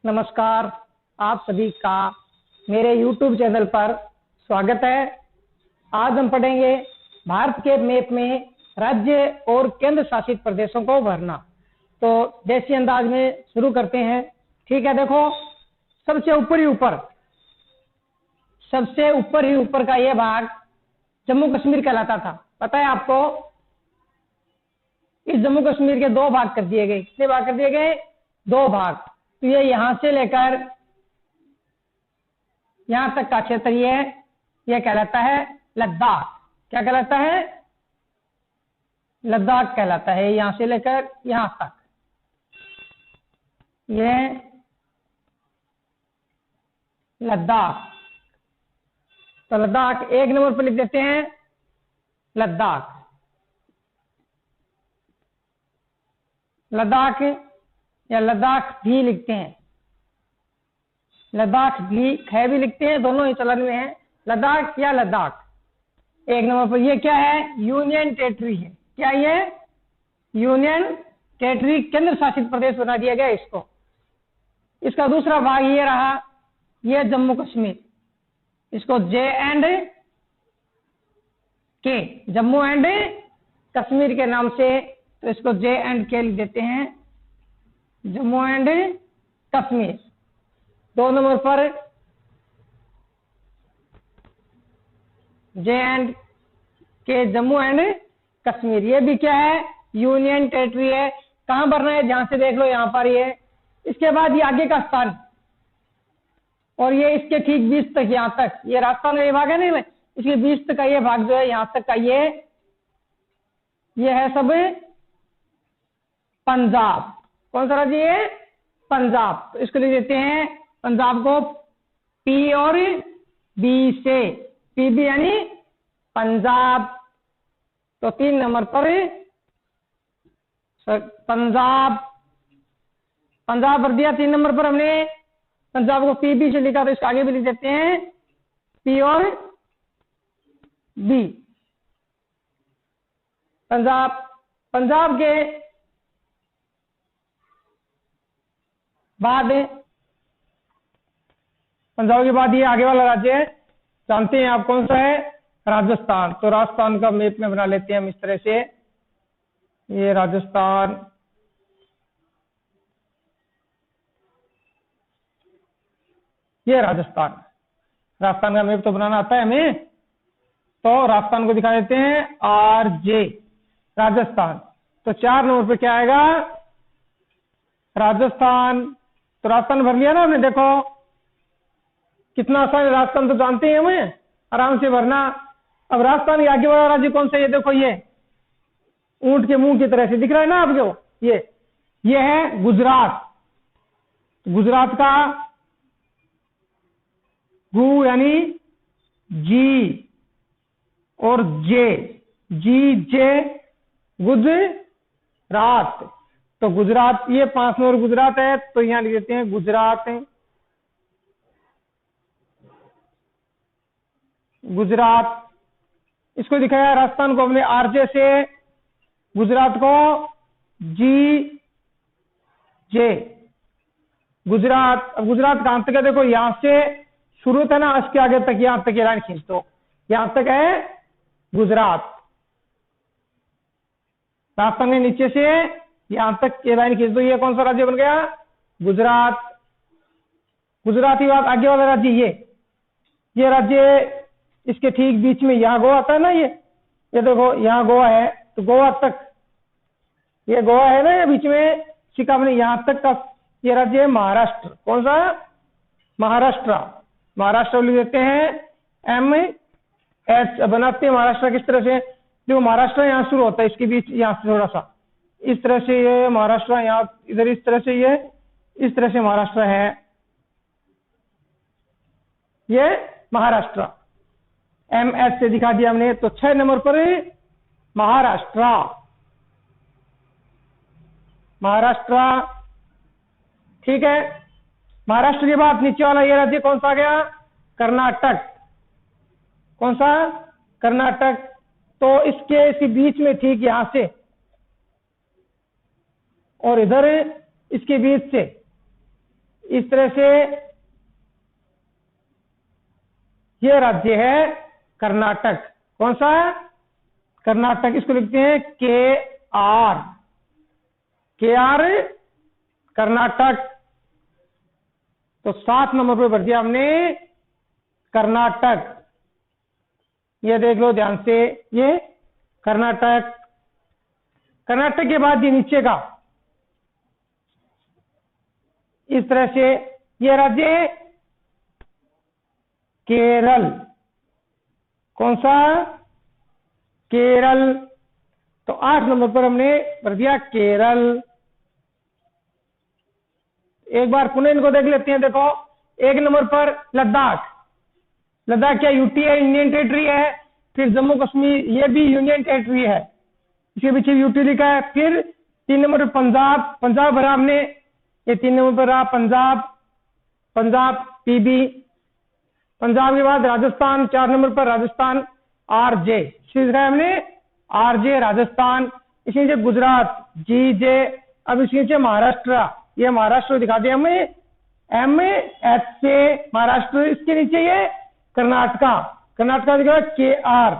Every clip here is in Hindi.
नमस्कार, आप सभी का मेरे YouTube चैनल पर स्वागत है। आज हम पढ़ेंगे भारत के मैप में राज्य और केंद्र शासित प्रदेशों को भरना। तो देसी अंदाज में शुरू करते हैं। ठीक है, देखो सबसे ऊपर ही ऊपर का यह भाग जम्मू कश्मीर कहलाता था। पता है आपको? इस जम्मू कश्मीर के दो भाग कर दिए गए। कितने भाग कर दिए गए? दो भाग। तो ये यहां से लेकर यहां तक का क्षेत्र यह कहलाता है लद्दाख। क्या कहलाता है? लद्दाख कहलाता है। यहां से लेकर यहां तक यह लद्दाख। तो लद्दाख एक नंबर पर लिख देते हैं, लद्दाख। लद्दाख या लद्दाख भी लिखते हैं, लद्दाख भी ख भी लिखते हैं, दोनों ही चलन में है। लद्दाख या लद्दाख एक नंबर पर। ये क्या है? यूनियन टेरिटरी है। क्या ये? यूनियन टेरिटरी, केंद्र शासित प्रदेश बना दिया गया इसको। इसका दूसरा भाग ये रहा, ये जम्मू कश्मीर। इसको J&K, जम्मू एंड कश्मीर के नाम से, तो इसको J&K लिख देते हैं, जम्मू एंड कश्मीर। दो नंबर पर J&K, जम्मू एंड कश्मीर। ये भी क्या है? यूनियन टेरिटरी है। कहां भरना है? ध्यान से देख लो, यहां पर ये। इसके बाद ये आगे का स्थान, और ये इसके ठीक 20 तक, यहां तक ये राजस्थान का ये भाग है नहीं, इसके 20 तक का ये भाग जो है, यहां तक का ये है सब पंजाब। कौन सा राज्य है? पंजाब। तो इसको लिख देते हैं, पंजाब को P और B से, PB यानी पंजाब। तो 3 नंबर पर पंजाब भर दिया। 3 नंबर पर हमने पंजाब को PB से लिखा, तो इसको आगे भी लिख देते हैं P और B। पंजाब के बाद ये आगे वाला राज्य है, जानते हैं आप कौन सा है? राजस्थान। तो राजस्थान का मैप में बना लेते हैं हम इस तरह से। ये राजस्थान, ये राजस्थान का मैप तो बनाना आता है हमें। तो राजस्थान को दिखा देते हैं RJ, राजस्थान। तो 4 नंबर पे क्या आएगा? राजस्थान। तो राजस्थान भर लिया ना हमने। देखो कितना आसान है। राजस्थान तो जानते हैं हमें, आराम से भरना। अब राजस्थान के आगे वाला राज्य कौन सा है? ये देखो, ये ऊंट के मुंह की तरह से दिख रहा है ना आपको? ये है गुजरात। गुजरात का गु यानी G और J, गुजरात। तो गुजरात, ये 5 नंबर गुजरात है, तो यहां लिख देते हैं गुजरात। इसको दिखाया राजस्थान को हमने RJ से, गुजरात को GJ। गुजरात। अब गुजरात कहां तक है? देखो यहां से शुरू था ना, इसके आगे तक, यहां तक ये लाइन खींच दो, यहां तक है गुजरात। राजस्थान के नीचे से यहां तक ये लाइन खींच दो, ये कौन सा राज्य बन गया? गुजरात। गुजरात ही बात आगे वाला राज्य, ये राज्य इसके ठीक बीच में, यहां गोवा आता है ना, ये देखो यहां गोवा है, तो गोवा तक, ये गोवा है ना, ये बीच में शिकामणी, यहां तक का ये राज्य है महाराष्ट्र। कौन सा? महाराष्ट्र लिख देते हैं MH। बनाते हैं महाराष्ट्र किस तरह से? जो महाराष्ट्र यहां शुरू होता है, इसके बीच यहां से थोड़ा सा इस तरह से ये महाराष्ट्र, यहां इधर इस तरह से, ये इस तरह से महाराष्ट्र है, ये महाराष्ट्र। MS से दिखा दिया हमने। तो 6 नंबर पर महाराष्ट्र। ठीक है। महाराष्ट्र के बाद नीचे वाला ये राज्य कौन सा आ गया? कर्नाटक। कौन सा? कर्नाटक। तो इसके बीच में ठीक यहां से और इधर इसके बीच से इस तरह से ये राज्य है कर्नाटक। कौन सा है? कर्नाटक। इसको लिखते हैं KR, कर्नाटक। तो 7 नंबर पर भर दिया हमने कर्नाटक। ये देख लो ध्यान से, ये कर्नाटक। कर्नाटक के बाद ये नीचे का इस तरह से ये राज्य है केरल। कौन सा? केरल। तो 8 नंबर पर हमने भर दिया केरल। एक बार पुनः इनको देख लेते हैं। देखो 1 नंबर पर लद्दाख। लद्दाख क्या यूटी है? इंडियन टेरिटरी है। फिर जम्मू कश्मीर, ये भी यूनियन टेरिटरी है, इसके पीछे यूटी लिखा है। फिर 3 नंबर पर पंजाब। पंजाब भरा हमने, ये 3 नंबर पर रहा पंजाब, पंजाब PB। पंजाब के बाद राजस्थान 4 नंबर पर, राजस्थान RJ लिखा है हमने, RJ राजस्थान। इसके नीचे गुजरात GJ। अब इसके नीचे महाराष्ट्र, ये महाराष्ट्र दिखा दिया हमें MH से महाराष्ट्र। इसके नीचे ये कर्नाटका, कर्नाटका दिखा KR,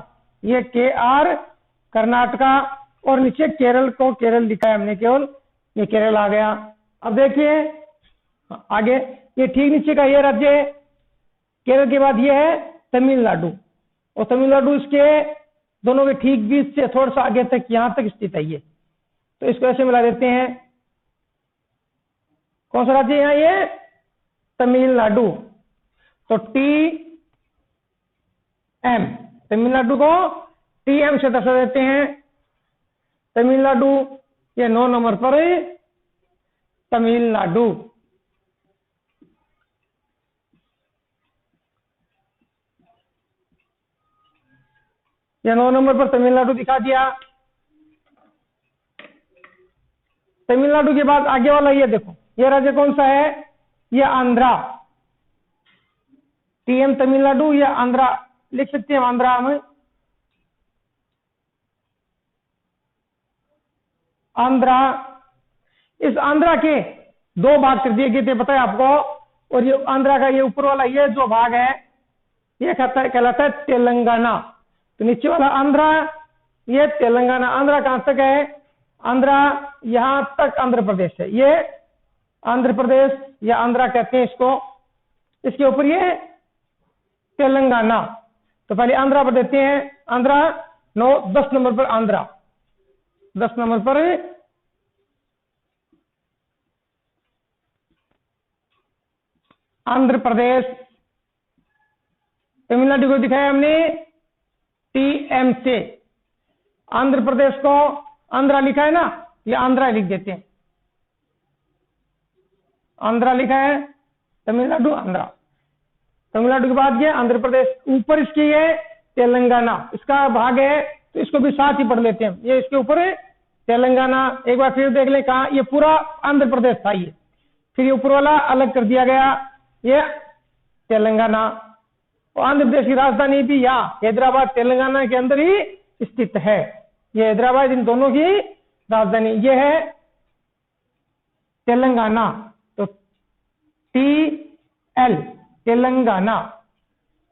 ये KR कर्नाटका। और नीचे केरल को केरल लिखा है हमने केवल, ये केरल आ गया। अब देखिए आगे, ये ठीक नीचे का ये राज्य है। केरल के बाद ये है तमिलनाडु, और तमिलनाडु इसके दोनों के ठीक बीच से थोड़ा सा आगे तक यहां तक स्थित है ये। तो इसको ऐसे मिला देते हैं। कौन सा राज्य है यहाँ? ये तमिलनाडु। तो TM, तमिलनाडु को TM से दर्शा देते हैं। तमिलनाडु ये 9 नंबर पर है तमिलनाडु। ये 9 नंबर पर तमिलनाडु दिखा दिया। तमिलनाडु के बाद आगे वाला ये देखो, ये राज्य कौन सा है? ये आंध्रा। TM तमिलनाडु, ये आंध्रा लिख सकते हैं, आंध्रा में। आंध्रा, इस आंध्रा के 2 भाग कर दिए गए थे, पता है आपको। और ये आंध्रा का ये ऊपर वाला ये जो भाग है, ये कहलाता है तेलंगाना। तो नीचे वाला आंध्रा, ये तेलंगाना। आंध्रा कहां तक है? आंध्रा यहां तक आंध्र प्रदेश है, ये आंध्र प्रदेश या आंध्रा कहते हैं इसको। इसके ऊपर ये तेलंगाना। तो पहले आंध्रा पर देते हैं। आंध्रा 10 नंबर पर आंध्रा, 10 नंबर पर आंध्र प्रदेश। तमिलनाडु को दिखाया हमने TM से। आंध्र प्रदेश को आंध्रा लिखा है ना, ये आंध्रा लिख देते हैं, आंध्रा लिखा है, तमिलनाडु आंध्रा। तमिलनाडु के बाद ये आंध्र प्रदेश, ऊपर इसकी ये तेलंगाना, इसका भाग है, तो इसको भी साथ ही पढ़ लेते हैं। ये इसके ऊपर है तेलंगाना। एक बार फिर देख लें, कहा ये पूरा आंध्र प्रदेश था ये, फिर ये ऊपर वाला अलग कर दिया गया, ये तेलंगाना। और आंध्र प्रदेश की राजधानी भी यहाँ हैदराबाद तेलंगाना के अंदर ही स्थित है। ये हैदराबाद इन दोनों की राजधानी, ये है तेलंगाना। तो TL तेलंगाना।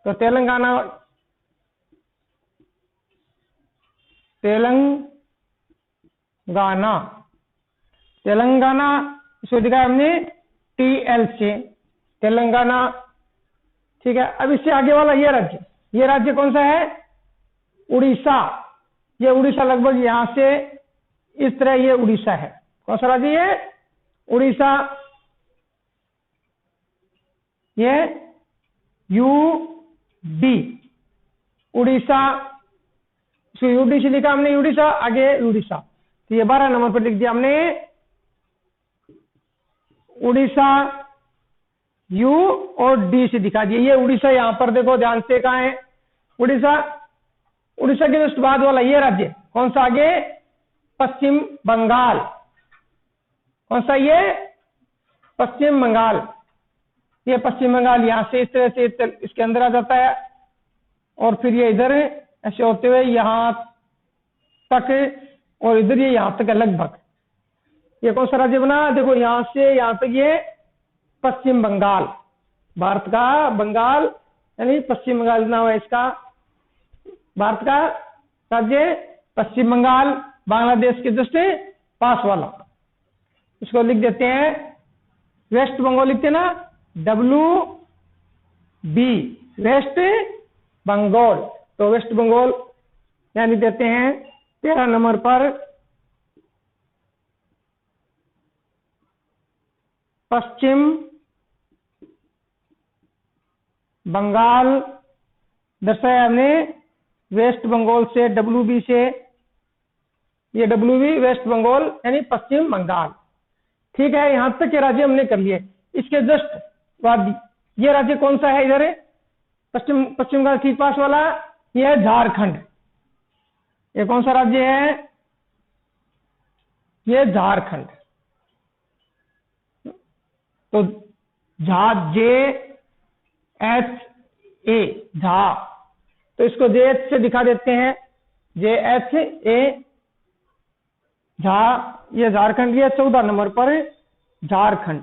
तो तेलंगाना, तेलंगाना, तेलंगाना इसको दिखाया हमने TL से, तेलंगाना। ठीक है। अब इससे आगे वाला ये राज्य कौन सा है? उड़ीसा। ये उड़ीसा लगभग यहां से इस तरह, ये उड़ीसा है। कौन सा राज्य है? उड़ीसा। ये UD उड़ीसा, इसको UD से लिखा हमने, उड़ीसा, आगे उड़ीसा। तो ये 12 नंबर पर लिख दिया हमने उड़ीसा, U और D से दिखा दिया। ये उड़ीसा यहां पर देखो ध्यान से, कहां है उड़ीसा? उड़ीसा के जस्ट बाद वाला ये राज्य कौन सा? आगे पश्चिम बंगाल। कौन सा? ये पश्चिम बंगाल। ये पश्चिम बंगाल यहां से इस तरह से इसके अंदर आ जाता है, और फिर ये इधर ऐसे होते हुए यहां तक, और इधर ये यहां तक है लगभग। ये कौन सा राज्य बना? देखो यहां से यहां तक ये पश्चिम बंगाल, भारत का बंगाल यानी पश्चिम बंगाल नाम है इसका। भारत का राज्य पश्चिम बंगाल, बांग्लादेश के जस्ट पास वाला। इसको लिख देते हैं वेस्ट बंगाल, लिखते हैं ना WB, वेस्ट बंगाल। तो वेस्ट बंगाल यहाँ लिख देते हैं 13 नंबर पर पश्चिम बंगाल दर्शाया हमने वेस्ट बंगाल से, WB से, ये WB वेस्ट बंगाल यानी पश्चिम बंगाल। ठीक है, यहां तक के राज्य हमने कर लिए। इसके जस्ट बाद ये राज्य कौन सा है इधर पश्चिम बंगाल ठीक पास वाला, ये है झारखंड। ये कौन सा राज्य है, ये झारखंड। तो JHA, झा, तो इसको JH से दिखा देते हैं, JHA, झा। ये झारखंड, ये 14 नंबर पर झारखंड।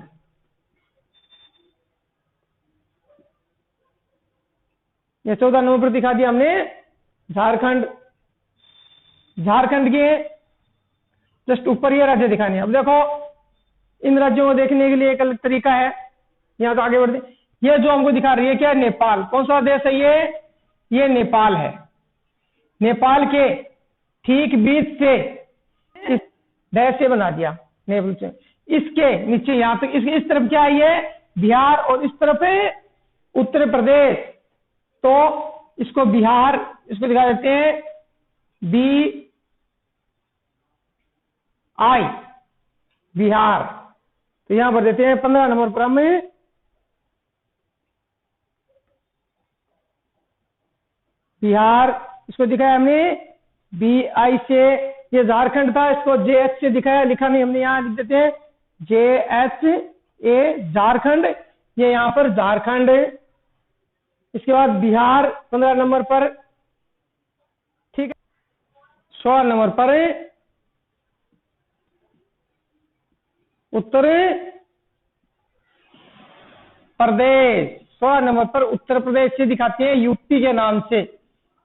ये 14 नंबर पर दिखा दिया हमने झारखंड। झारखंड के जस्ट ऊपर ये राज्य दिखाने। अब देखो इन राज्यों को देखने के लिए एक अलग तरीका है। यहाँ तो आगे बढ़ते, ये जो हमको दिखा रही है क्या, नेपाल। कौन सा देश है ये नेपाल है। नेपाल के ठीक बीच से इस डैश से बना दिया नेपाल से, इसके नीचे यहाँ तक, इस तरफ क्या है, ये बिहार, और इस तरफ है उत्तर प्रदेश। तो इसको बिहार, इसको दिखा देते हैं BI, बिहार। तो यहां पर देते हैं 15 नंबर पर हमें बिहार। इसको दिखाया हमने BI से, ये झारखंड था, इसको JH से दिखाया, लिखा नहीं हमने, यहां लिख देते हैं JHA, झारखंड। ये यहां पर झारखंड। इसके बाद बिहार 15 नंबर पर, ठीक है। 16 नंबर पर उत्तर प्रदेश, 16 नंबर पर उत्तर प्रदेश से दिखाते हैं यूपी के नाम से,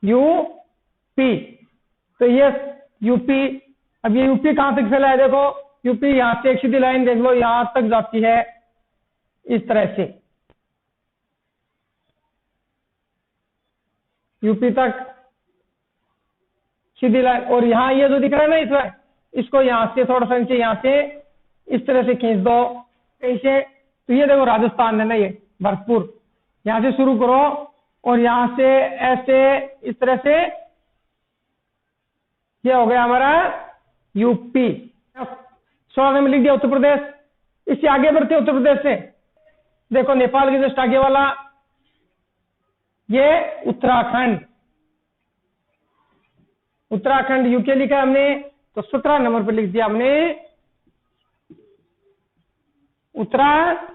यूपी। तो ये यूपी, अब ये यूपी कहां तक फैला है, देखो यूपी यहां से एक सीधी लाइन देख लो, यहां तक जाती है इस तरह से, यूपी तक सीधी लाइन। और यहाँ ये जो दिख रहा है ना इसमें, इसको यहां से थोड़ा सा नीचे, यहां से इस तरह से खींच दो ऐसे। तो ये देखो राजस्थान है ना, ये भरतपुर, यहां से शुरू करो और यहां से ऐसे इस तरह से, ये हो गया हमारा यूपी। 16 में लिख दिया उत्तर प्रदेश। इससे आगे बढ़ते उत्तर प्रदेश से, देखो नेपाल के जस्ट आगे वाला ये उत्तराखंड, उत्तराखंड यूके लिखा हमने, तो 17 नंबर पर लिख दिया हमने उत्तराखंड।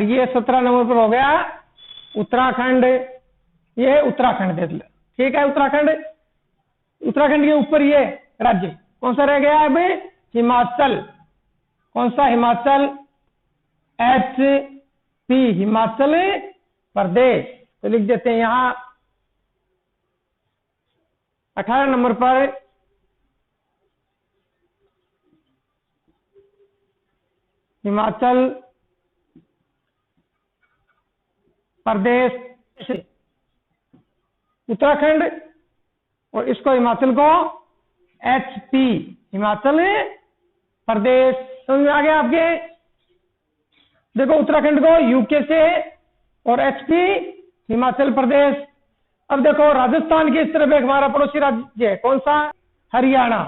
ये 17 नंबर पर हो गया उत्तराखंड, ये उत्तराखंड देख लो, ठीक है। उत्तराखंड, उत्तराखंड के ऊपर ये राज्य कौन सा रह गया अब, हिमाचल। कौन सा, हिमाचल, HP, हिमाचल प्रदेश। तो लिख देते हैं यहां 18 नंबर पर हिमाचल प्रदेश, उत्तराखंड, और इसको हिमाचल को HP, हिमाचल प्रदेश। समझ में आ गया आपके। देखो उत्तराखंड को यूके से और HP हिमाचल प्रदेश। अब देखो राजस्थान के इस तरफ एक हमारा पड़ोसी राज्य है, कौन सा, हरियाणा।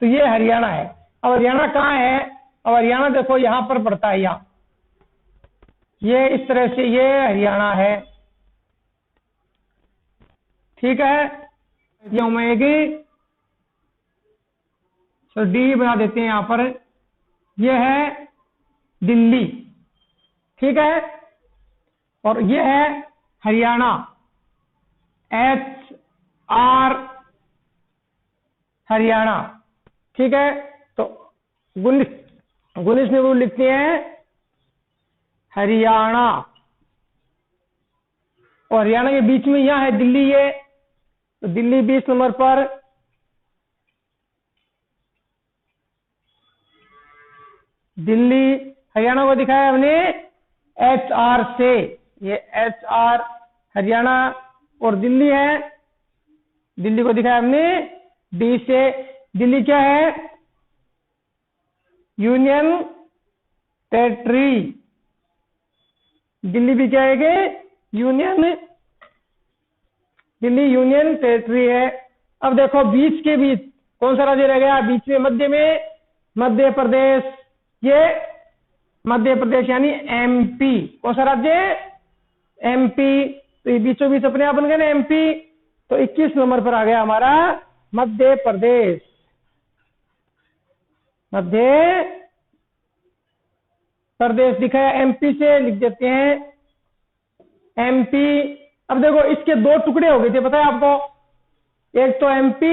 तो ये हरियाणा है। अब हरियाणा कहाँ है, अब हरियाणा देखो यहां पर पड़ता है, यहाँ ये इस तरह से, ये हरियाणा है, ठीक है। ये उमेगी, तो D बना देते हैं यहां पर, ये है दिल्ली, ठीक है। और ये है हरियाणा, HR, हरियाणा, ठीक है। तो 19 में वो लिखते हैं हरियाणा, और हरियाणा के बीच में यहां है दिल्ली, ये तो दिल्ली 20 नंबर पर। दिल्ली, हरियाणा को दिखाया हमने HR से, ये HR हरियाणा, और दिल्ली है, दिल्ली को दिखाया हमने D से। दिल्ली क्या है? Union territory. दिल्ली भी क्या है कि यूनियन, दिल्ली यूनियन टेरिटरी है। अब देखो बीच के बीच कौन सा राज्य रह गया? बीच में, मध्य में मध्य प्रदेश, ये मध्य प्रदेश यानी MP। कौन सा राज्य? MP। तो ये बीचों बीच अपने आप बन गए ना MP। तो 21 नंबर पर आ गया हमारा मध्य प्रदेश। मध्य प्रदेश दिखाया, MP से लिख देते हैं MP। अब देखो इसके दो टुकड़े हो गए थे, पता है आपको? एक तो MP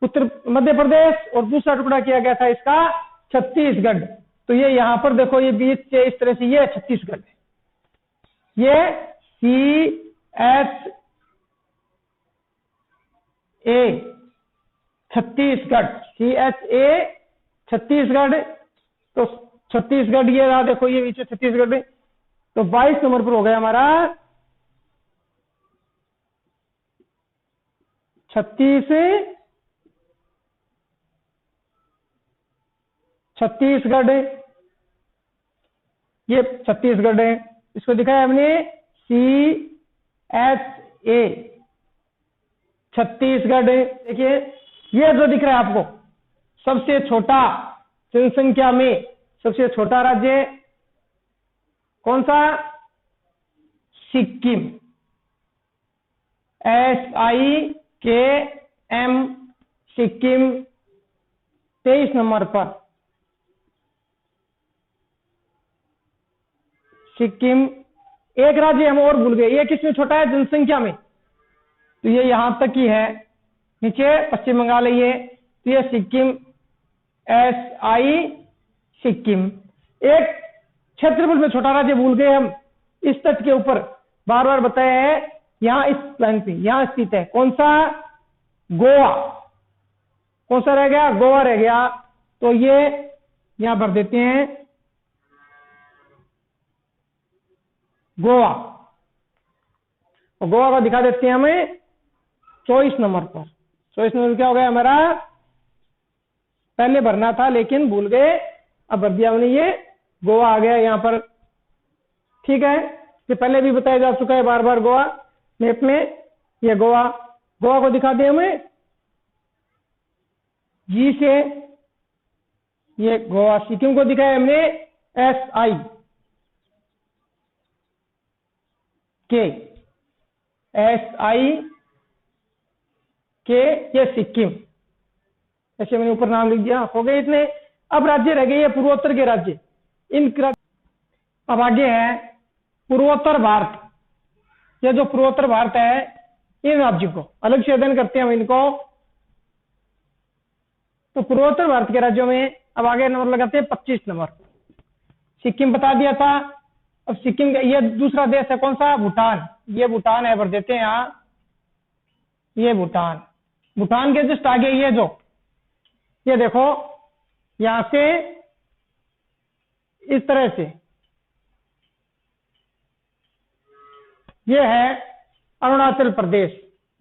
उत्तर मध्य प्रदेश, और दूसरा टुकड़ा किया गया था इसका छत्तीसगढ़। तो ये यहां पर देखो, ये बीच से इस तरह से, ये छत्तीसगढ़, ये CHA छत्तीसगढ़, CHA छत्तीसगढ़। तो छत्तीसगढ़ ये रहा, देखो ये बीच छत्तीसगढ़। तो 22 नंबर पर हो गया हमारा छत्तीसगढ़, ये छत्तीसगढ़ है। इसको दिखाया हमने CHA छत्तीसगढ़। देखिए ये जो दिख रहा है आपको, सबसे छोटा जनसंख्या में सबसे छोटा राज्य कौन सा? सिक्किम, SIKM, सिक्किम 23 नंबर पर। सिक्किम। एक राज्य हम और भूल गए, ये किसमें छोटा है जनसंख्या में? तो ये यहां तक ही है, नीचे पश्चिम बंगाल है ये। तो ये सिक्किम, SI सिक्किम। एक क्षेत्रफल में छोटा राज्य भूल गए हम, इस तट के ऊपर बार बार बताया है, यहां इस लाइन पे यहां स्थित है। कौन सा? गोवा। कौन सा रह गया? गोवा रह गया। तो ये यहां भर देते हैं गोवा, और गोवा को दिखा देते हैं हमें 24 नंबर पर। 24 नंबर क्या हो गया हमारा? पहले भरना था लेकिन भूल गए, अब भर दिया हमने, ये गोवा आ गया यहां पर। ठीक है, ये पहले भी बताया जा चुका है बार बार गोवा मैप में। ये गोवा, गोवा को दिखा दें हमें G से, ये गोवा। सिक्किम को दिखाया हमने SI के, SI के, ये सिक्किम। ऐसे मैंने ऊपर नाम लिख दिया, हो गए इतने। अब राज्य रह गए ये पूर्वोत्तर के राज्य, इन अब आगे है पूर्वोत्तर भारत। ये जो पूर्वोत्तर भारत है, इन राज्यों को अलग से अध्ययन करते हैं हम इनको। तो पूर्वोत्तर भारत के राज्यों में अब आगे नंबर लगाते हैं 25 नंबर। सिक्किम बता दिया था। अब सिक्किम का ये दूसरा देश है, कौन सा? भूटान। ये भूटान है, भर देते हैं यहाँ, ये भूटान। भूटान के जस्ट आगे ये जो, ये देखो यहां से इस तरह से, ये है अरुणाचल प्रदेश।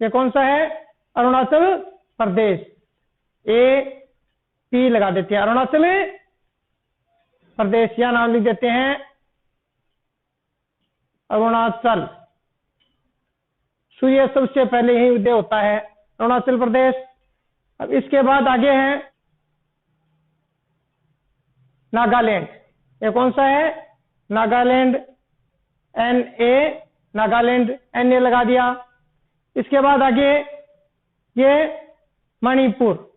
ये कौन सा है? अरुणाचल प्रदेश। AP लगा देते हैं, अरुणाचल प्रदेश, या नाम लिख देते हैं अरुणाचल। सूर्य सबसे पहले ही उदय होता है, अरुणाचल प्रदेश। अब इसके बाद आगे है नागालैंड। ये कौन सा है? नागालैंड, NA, नागालैंड, NA लगा दिया। इसके बाद आगे ये मणिपुर,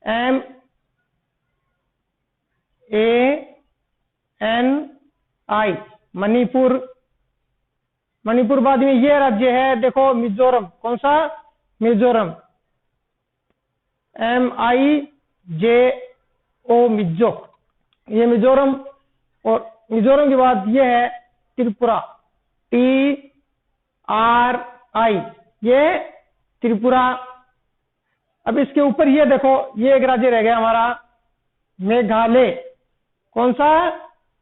MANI, मणिपुर। मणिपुर बाद में ये राज्य है, देखो मिजोरम। कौन सा? मिजोरम, MIJO, मिजो। ये मिजोरम, और मिजोरम के बाद ये है त्रिपुरा, TRI, ये त्रिपुरा। अब इसके ऊपर ये देखो, ये एक राज्य रह गया हमारा मेघालय। कौन सा?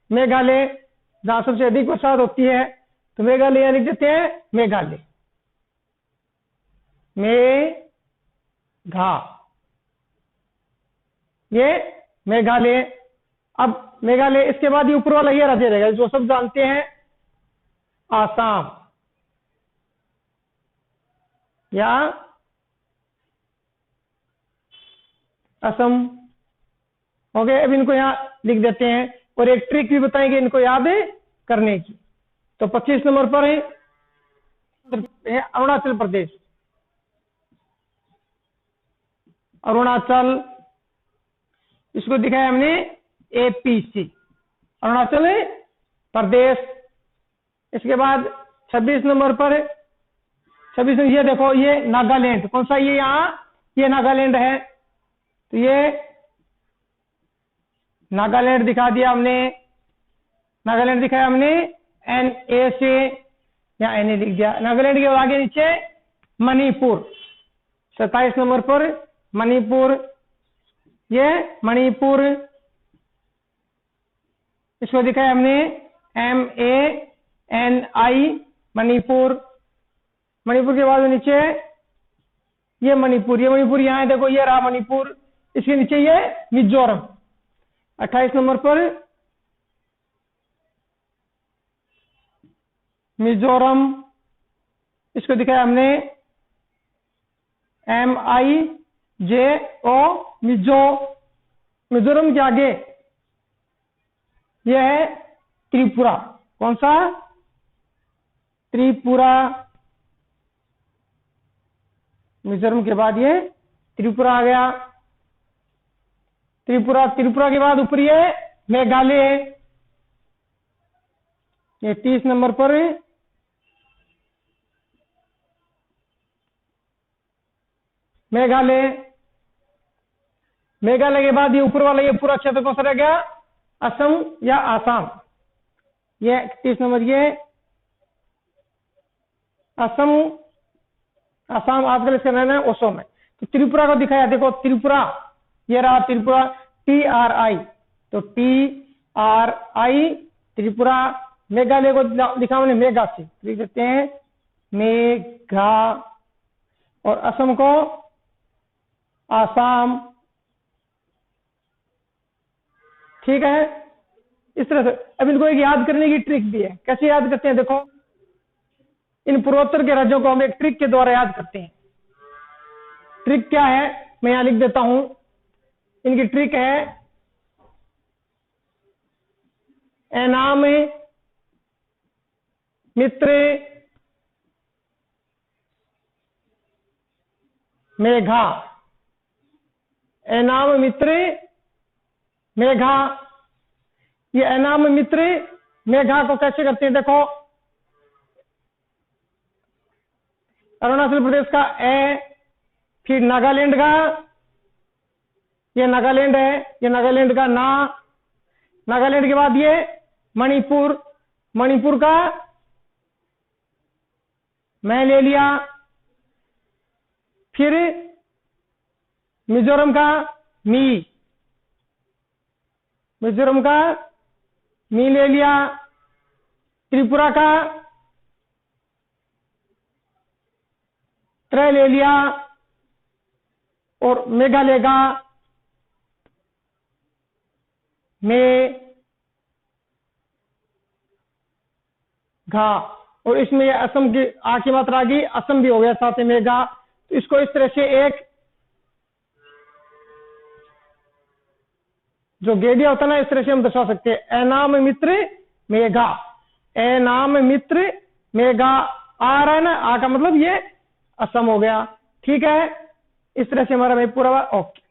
मेघालय, जहां सबसे अधिक बरसात होती है, तो मेघालय यहां लिख देते हैं मेघालय, ये मेघालय। अब मेघालय, इसके बाद ये ऊपर वाला ये राज्य रहेगा जो सब जानते हैं, आसाम या असम। ओके, अब इनको यहां लिख देते हैं और एक ट्रिक भी बताएंगे इनको याद करने की। तो 25 नंबर पर है अरुणाचल प्रदेश, अरुणाचल, इसको दिखाया हमने APC, अरुणाचल प्रदेश। इसके बाद 26 नंबर पर, 26 ये देखो, ये नागालैंड। कौन सा? ये यहाँ, ये नागालैंड है, तो ये नागालैंड दिखा दिया हमने, नागालैंड दिखाया हमने NA से, या NA लिख दिया। नागालैंड के आगे नीचे मणिपुर, 27 नंबर पर मणिपुर, ये मणिपुर, इसको दिखाया हमने MANI, मणिपुर। मणिपुर के बाद नीचे ये मणिपुर, ये मणिपुर यहाँ है, देखो ये रहा मणिपुर। इसके नीचे ये मिजोरम, 28 नंबर पर मिजोरम, इसको दिखाया हमने MIJO, मिजोरम के आगे यह है त्रिपुरा। कौन सा? त्रिपुरा, मिजोरम के बाद ये त्रिपुरा आ गया, त्रिपुरा। त्रिपुरा के बाद ऊपर ये मेघालय है, ये 30 नंबर पर मेघालय। मेघालय के बाद ये ऊपर वाला ये पूरा क्षेत्र कौन सा रह गया? असम या आसाम, ये 30 नंबर, ये असम, आसाम आजकल इसका नाम है असम है। तो त्रिपुरा को दिखाया, देखो त्रिपुरा, ये रहा त्रिपुरा, TRI, तो TRI त्रिपुरा। मेघालय को लिखा हमने मेघा से, लिख देते हैं मेघा, और असम को आसाम। ठीक है, इस तरह से। अब इनको एक याद करने की ट्रिक भी है, कैसे याद करते हैं? देखो, इन पूर्वोत्तर के राज्यों को हम एक ट्रिक के द्वारा याद करते हैं। ट्रिक क्या है, मैं यहां लिख देता हूं। इनकी ट्रिक है एनाम मित्र मेघा, एनाम मित्र मेघा। ये एनाम मित्र मेघा को कैसे करते हैं? देखो, अरुणाचल प्रदेश का ए, फिर नागालैंड का, ये नागालैंड है, ये नागालैंड का ना, नागालैंड के बाद ये मणिपुर, मणिपुर का मैं ले लिया, फिर मिजोरम का मी, मिजोरम का मी ले लिया, त्रिपुरा का त्रै ले लिया, और मेघालय का मेघा। और इसमें असम की आ की मात्रा आ गई, असम भी हो गया साथ में मेघा। तो इसको इस तरह से एक जो गेडिया होता है ना, इस तरह से हम दर्शा सकते हैं, एनाम मित्र मेघा, एनाम मित्र मेघा। आ रहा है ना, आ का मतलब ये असम हो गया। ठीक है, इस तरह से हमारा मैं पूरा ओके।